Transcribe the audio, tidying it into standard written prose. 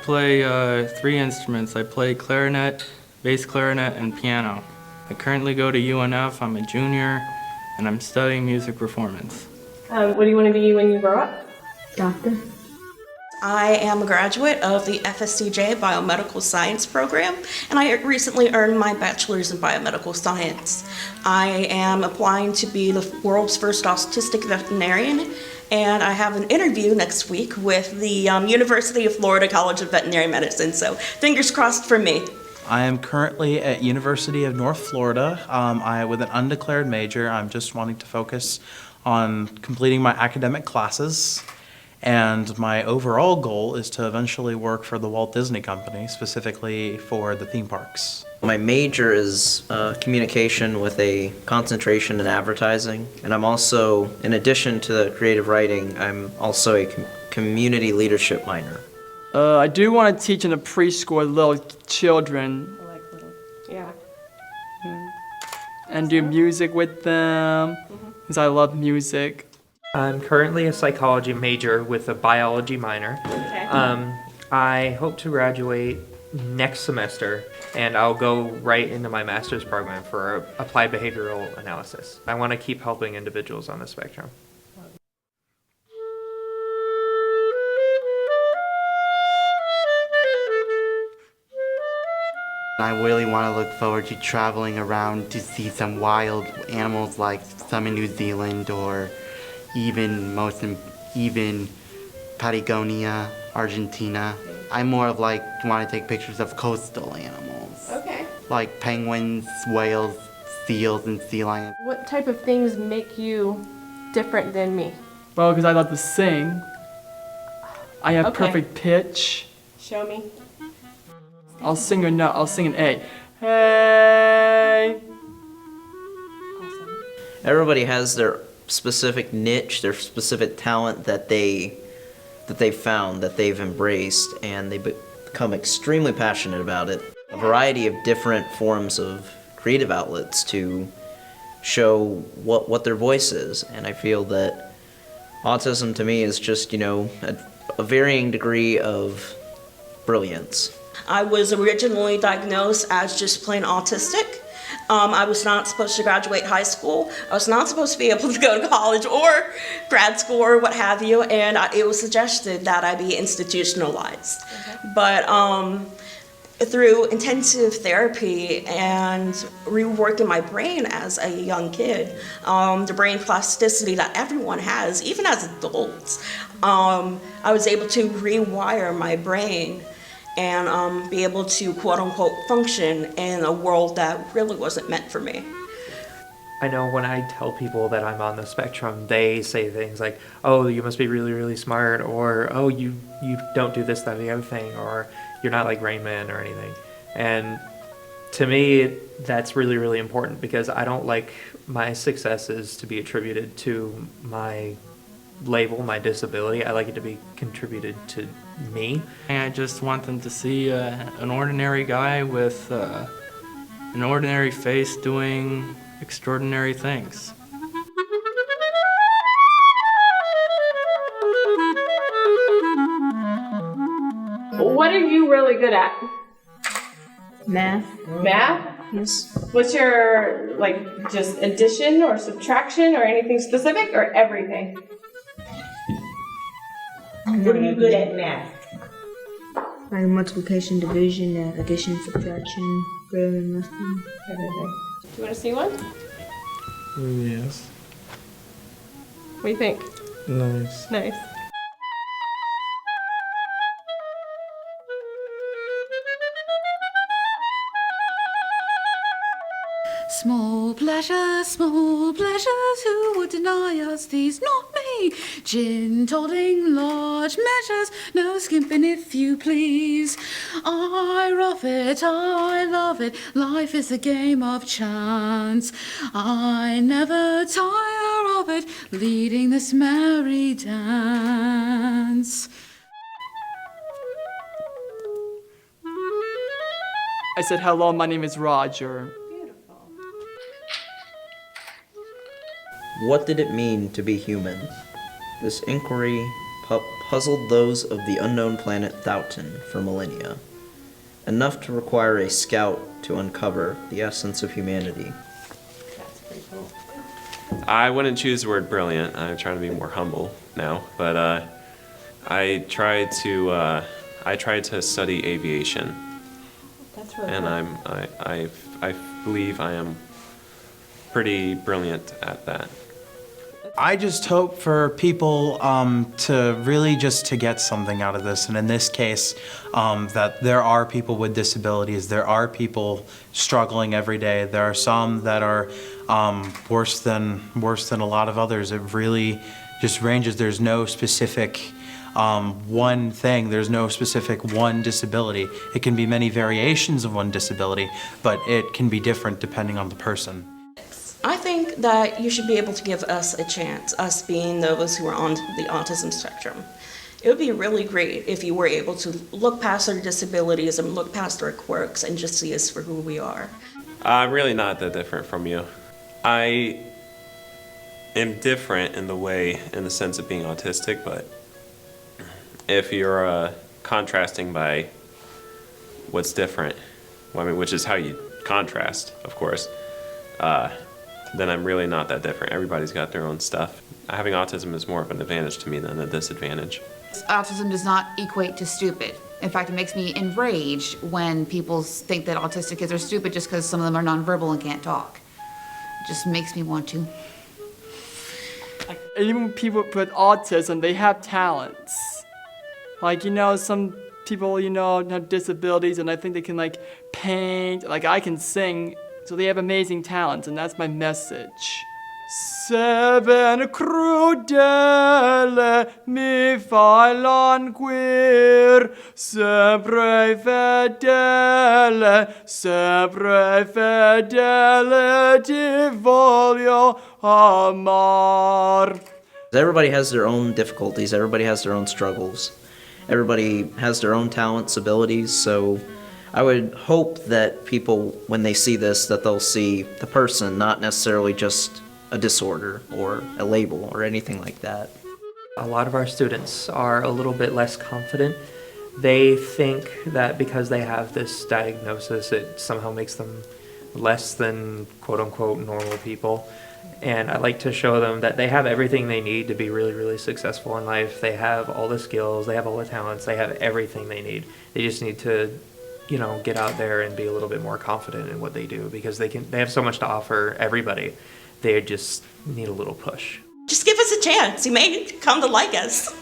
play 3 instruments. I play clarinet, bass clarinet, and piano. I currently go to UNF. I'm a junior, and I'm studying music performance. What do you want to be when you grow up? Doctor. I am a graduate of the FSCJ Biomedical Science program, and I recently earned my bachelor's in biomedical science. I am applying to be the world's first autistic veterinarian, and I have an interview next week with the University of Florida College of Veterinary Medicine, so fingers crossed for me. I am currently at University of North Florida with an undeclared major. I'm just wanting to focus on completing my academic classes. And my overall goal is to eventually work for the Walt Disney Company, specifically for the theme parks. My major is communication with a concentration in advertising, and I'm also, in addition to the creative writing, I'm also a community leadership minor. I do want to teach in a preschool little children. I like little. Yeah. And do music with them, because I love music. I'm currently a psychology major with a biology minor. Okay. I hope to graduate next semester, and I'll go right into my master's program for applied behavioral analysis. I want to keep helping individuals on the spectrum. I really want to look forward to traveling around to see some wild animals like some in New Zealand or even Patagonia, Argentina. I more of like want to take pictures of coastal animals. Okay. Like penguins, whales, seals, and sea lions. What type of things make you different than me? Well, because I love to sing. I have Okay. perfect pitch. Show me. I'll sing a note. I'll sing an A. Hey. Awesome. Everybody has their specific niche, their specific talent that they've found, that they've embraced, and they become extremely passionate about it. A variety of different forms of creative outlets to show what their voice is, and I feel that autism to me is just, a varying degree of brilliance. I was originally diagnosed as just plain autistic. I was not supposed to graduate high school. I was not supposed to be able to go to college or grad school or what have you, and it was suggested that I be institutionalized. Okay. But through intensive therapy and reworking my brain as a young kid, the brain plasticity that everyone has, even as adults, I was able to rewire my brain and be able to quote-unquote function in a world that really wasn't meant for me. I know when I tell people that I'm on the spectrum, they say things like, oh, you must be really, really smart, or oh, you don't do this, that, the other thing, or you're not like Rain Man or anything. And to me, that's really, really important because I don't like my successes to be attributed to my label, my disability. I like it to be contributed to me. And I just want them to see an ordinary guy with an ordinary face doing extraordinary things. What are you really good at? Math. Math? Yes. What's your, just addition or subtraction or anything specific or everything? What are you good at math? Like multiplication, division, addition, subtraction, grammar, lesson. Everything. Do you want to see one? Yes. What do you think? Nice. Nice. Small pleasures, who would deny us these? Not me. Gin todding, large measures, no skimping if you please. I love it, life is a game of chance. I never tire of it, leading this merry dance. I said, hello, my name is Roger. What did it mean to be human? This inquiry puzzled those of the unknown planet Thoughton for millennia, enough to require a scout to uncover the essence of humanity. That's pretty cool. I wouldn't choose the word brilliant. I'm trying to be more humble now, but I tried to study aviation, That's really and cool. I believe I am pretty brilliant at that. I just hope for people to really just to get something out of this, and in this case, that there are people with disabilities, there are people struggling every day, there are some that are worse than a lot of others. It really just ranges. There's no specific one thing, there's no specific one disability. It can be many variations of one disability, but it can be different depending on the person. I think that you should be able to give us a chance, us being those who are on the autism spectrum. It would be really great if you were able to look past our disabilities and look past our quirks and just see us for who we are. I'm really not that different from you. I am different in the sense of being autistic, but if you're contrasting by what's different, well, I mean, which is how you contrast, of course, then I'm really not that different. Everybody's got their own stuff. Having autism is more of an advantage to me than a disadvantage. Autism does not equate to stupid. In fact, it makes me enraged when people think that autistic kids are stupid just because some of them are nonverbal and can't talk. It just makes me want to. Even people with autism, they have talents. Like, some people, have disabilities, and I think they can, paint. Like, I can sing, so they have amazing talents, and that's my message. Seven crudele mi failon queer, sempre fedele ti voglio amar. Everybody has their own difficulties, everybody has their own struggles, everybody has their own talents, abilities, so I would hope that people, when they see this, that they'll see the person, not necessarily just a disorder or a label or anything like that. A lot of our students are a little bit less confident. They think that because they have this diagnosis, it somehow makes them less than quote-unquote normal people. And I like to show them that they have everything they need to be really, really successful in life. They have all the skills, they have all the talents, they have everything they need. They just need to, get out there and be a little bit more confident in what they do, because they have so much to offer everybody. They just need a little push. Just give us a chance. You may come to like us.